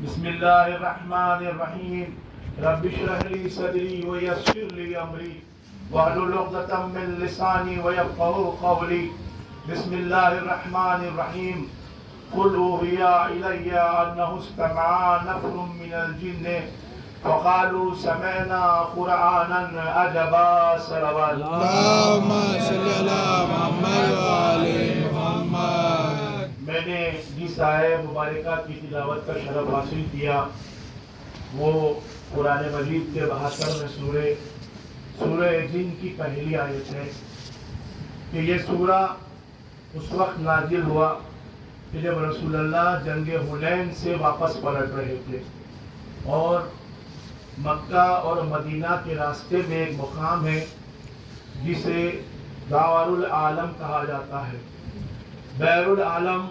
بسم اللہ الرحمن الرحیم رب اشرح لی صدری ویسر لی امری واحلل عقدۃ من لسانی ویفقهوا قولی بسم اللہ الرحمن الرحیم قل اوحی الی انہ استمع نفر من الجن فقالوا سمعنا قرآنا عجبا صلوات اللہم صلی علی محمد وآل محمد۔ میں نے جس آیہ مبارکہ کی تلاوت کا شرف حاصل کیا وہ قرآن مجید کے 72ویں سورہ جن کی پہلی آیت ہے کہ یہ سورہ اس وقت نازل ہوا کہ جب رسول اللہ جنگ حنین سے واپس پلٹ رہے تھے اور مکہ اور مدینہ کے راستے میں ایک مقام ہے جسے دار العالم کہا جاتا ہے۔ دار العالم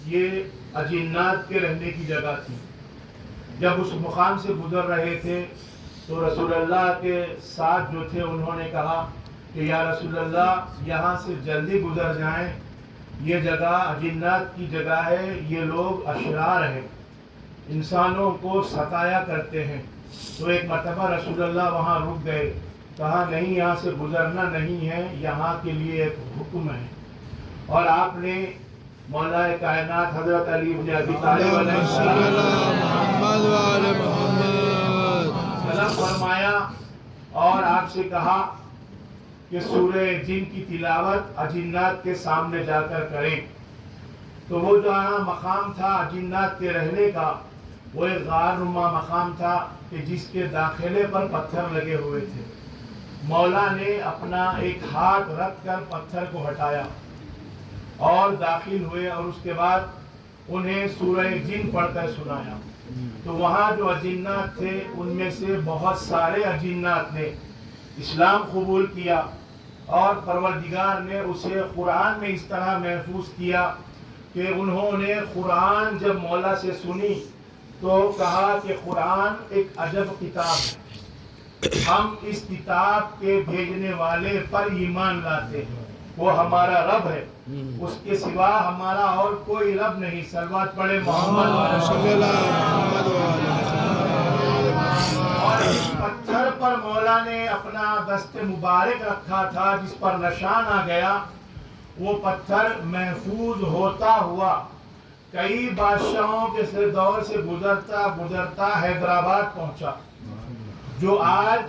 یہ اجنات کے رہنے کی جگہ تھی۔ جب اس مقام سے گزر رہے تھے تو رسول اللہ کے ساتھ جو تھے انہوں نے کہا کہ یا رسول اللہ یہاں سے جلدی گزر جائیں، یہ جگہ اجنات کی جگہ ہے، یہ لوگ اشرار ہیں، انسانوں کو ستایا کرتے ہیں۔ تو ایک مرتبہ رسول اللہ وہاں رک گئے، کہا نہیں یہاں سے گزرنا نہیں ہے، یہاں کے لیے ایک حکم ہے۔ اور آپ نے مولا کائنات حضرت علی بن ابی طالب علیہ السلام فرمایا اور آپ سے کہا کہ سورہ جن کی تلاوت اجنات کے سامنے جا کر کریں۔ تو وہ جہاں مقام تھا اجنات کے رہنے کا وہ ایک غار نما مقام تھا کہ جس کے داخلے پر پتھر لگے ہوئے تھے۔ مولا نے اپنا ایک ہاتھ رکھ کر پتھر کو ہٹایا اور داخل ہوئے اور اس کے بعد انہیں سورہ جن پڑھ کر سنایا۔ تو وہاں جو اجنات تھے ان میں سے بہت سارے اجنات نے اسلام قبول کیا اور پروردگار نے اسے قرآن میں اس طرح محفوظ کیا کہ انہوں نے قرآن جب مولا سے سنی تو کہا کہ قرآن ایک عجب کتاب ہے، ہم اس کتاب کے بھیجنے والے پر ایمان لاتے ہیں، وہ ہمارا رب ہے، اس کے سوا ہمارا اور کوئی رب نہیں۔ صلوات پڑھے محمد صلی اللہ علیہ وسلم۔ اور اس پتھر پر مولا نے اپنا دست مبارک رکھا تھا جس پر نشان آ گیا، وہ پتھر محفوظ ہوتا ہوا کئی بادشاہوں کے دور سے گزرتا گزرتا حیدرآباد پہنچا، جو آج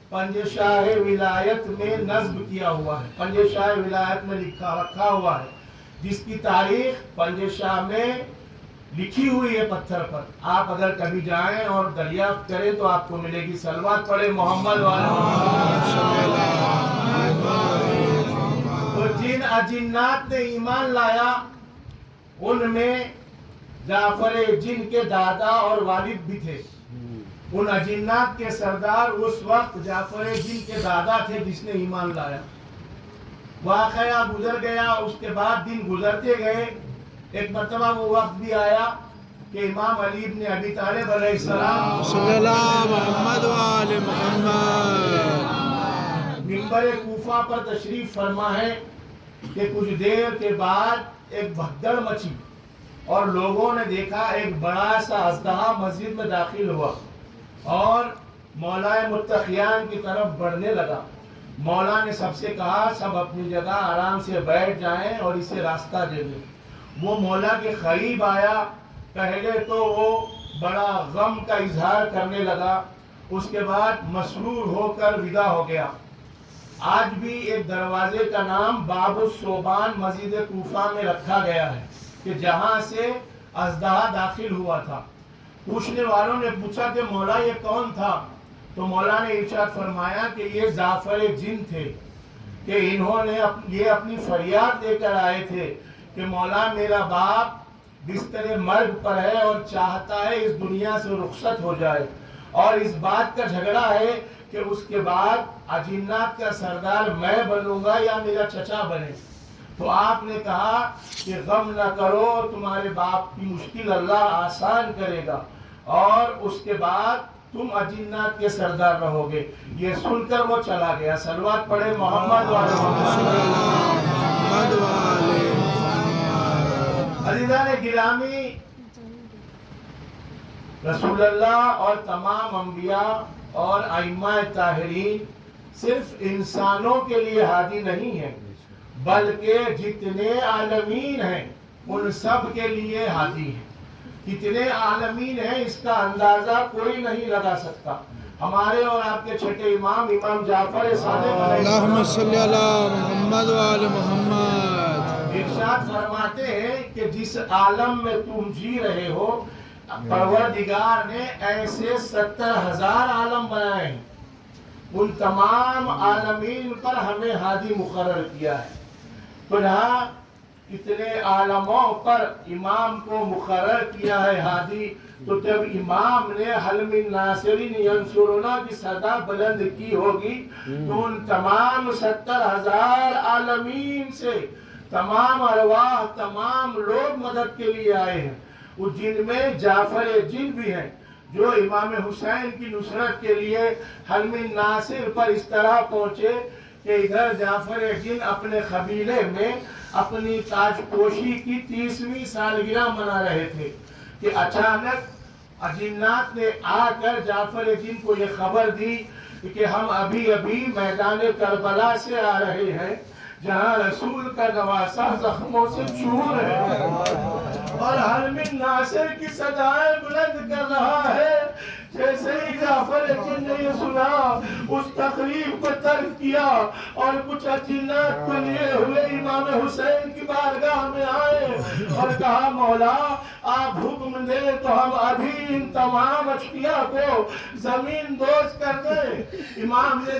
پنج شاہ ولایت میں نصب کیا ہوا ہے، پنج شاہ ولایت میں رکھا ہوا ہے، جس کی تاریخ پنج شاہ میں لکھی ہوئی ہے پتھر پر۔ آپ اگر کبھی جائیں اور دریافت کریں تو آپ کو ملے گی۔ صلوات پڑھے محمد تو جن اجنات نے ایمان لایا ان میں جعفر جن کے دادا اور والد بھی تھے۔ ان اجنات کے سردار اس وقت جعفر جن کے دادا تھے جس نے ایمان لایا۔ واقعہ گزر گیا، اس کے بعد دن گزرتے گئے، ایک مرتبہ وہ وقت بھی آیا کہ امام علی بن ابی طالب علیہ السلام صلی اللہ محمد وآل محمد منبر کوفہ پر تشریف فرما ہے کہ کچھ دیر کے بعد ایک بھگدڑ مچی اور لوگوں نے دیکھا ایک بڑا سا اژدہا مسجد میں داخل ہوا اور مولا متقیان کی طرف بڑھنے لگا۔ مولا نے سب سے کہا سب اپنی جگہ آرام سے بیٹھ جائیں اور اسے راستہ دے دیں۔ وہ مولا کے قریب آیا، پہلے تو وہ بڑا غم کا اظہار کرنے لگا، اس کے بعد مسرور ہو کر ودا ہو گیا۔ آج بھی ایک دروازے کا نام باب الصوبان مسجد کوفہ میں رکھا گیا ہے کہ جہاں سے اژدہا داخل ہوا تھا۔ پوچھنے والوں نے پوچھا کہ مولا یہ کون تھا؟ تو مولا نے ارشاد فرمایا کہ یہ جعفر جن تھے، کہ انہوں نے یہ اپنی فریاد لے کر آئے تھے کہ مولا میرا باپ بستر مرگ پر ہے اور چاہتا ہے اس دنیا سے رخصت ہو جائے، اور اس بات کا جھگڑا ہے کہ اس کے بعد اجنات کا سردار میں بنوں گا یا میرا چچا بنے۔ تو آپ نے کہا کہ غم نہ کرو، تمہارے باپ کی مشکل اللہ آسان کرے گا اور اس کے بعد تم اجنات کے سردار رہو گے۔ یہ سن کر وہ چلا گیا۔ صلوات پڑھے محمد عزیزان گرامی، رسول اللہ اور تمام انبیاء اور ائمہ طاہرین صرف انسانوں کے لیے ہادی نہیں ہیں، بلکہ جتنے عالمین ہیں ان سب کے لیے ہادی ہیں۔ کتنے عالمین ہیں اس کا اندازہ کوئی نہیں لگا سکتا۔ ہمارے اور آپ کے چھٹے امام جعفر صادق علیہ اللہم صلی علی محمد وآل محمد۔ ارشاد فرماتے ہیں کہ جس عالم میں تم جی رہے ہو، پروردگار نے ایسے 70,000 عالم بنائے ہیں، ان تمام عالمین پر ہمیں ہادی مقرر کیا ہے۔ پناہ اتنے عالموں پر امام کو مقرر کیا ہے ہادی، تو جب امام نے حل من ناصرین ینصرنا کی صدا بلند کی ہوگی تو ان تمام 70,000 عالمین سے تمام ارواح، تمام لوگ مدد کے لیے آئے ہیں۔ اس جن میں جعفر جن بھی ہیں جو امام حسین کی نصرت کے لیے حل من ناصر پر اس طرح پہنچے کہ ادھر جعفر جن اپنے قبیلے میں اپنی تاج پوشی کی 30ویں سالگرہ منا رہے تھے کہ اچانک جنات نے آ کر جعفر جن کو یہ خبر دی کہ ہم ابھی ابھی میدان کربلا سے آ رہے ہیں، جہاں رسول کا نواسہ زخموں سے چور ہے اور حل من ناصر کی صدائیں بلند کر رہا ہے۔ جیسے ہی جعفر جن نے یہ سنا، اس تقریب کو ترک کیا اور کچھ جنات کو لیے ہوئے امام حسین کی بارگاہ میں آئے اور کہا مولا آپ حکم دیں تو ہم ابھی ان تمام اشقیاء کو زمین دوز کر دیں۔ امام نے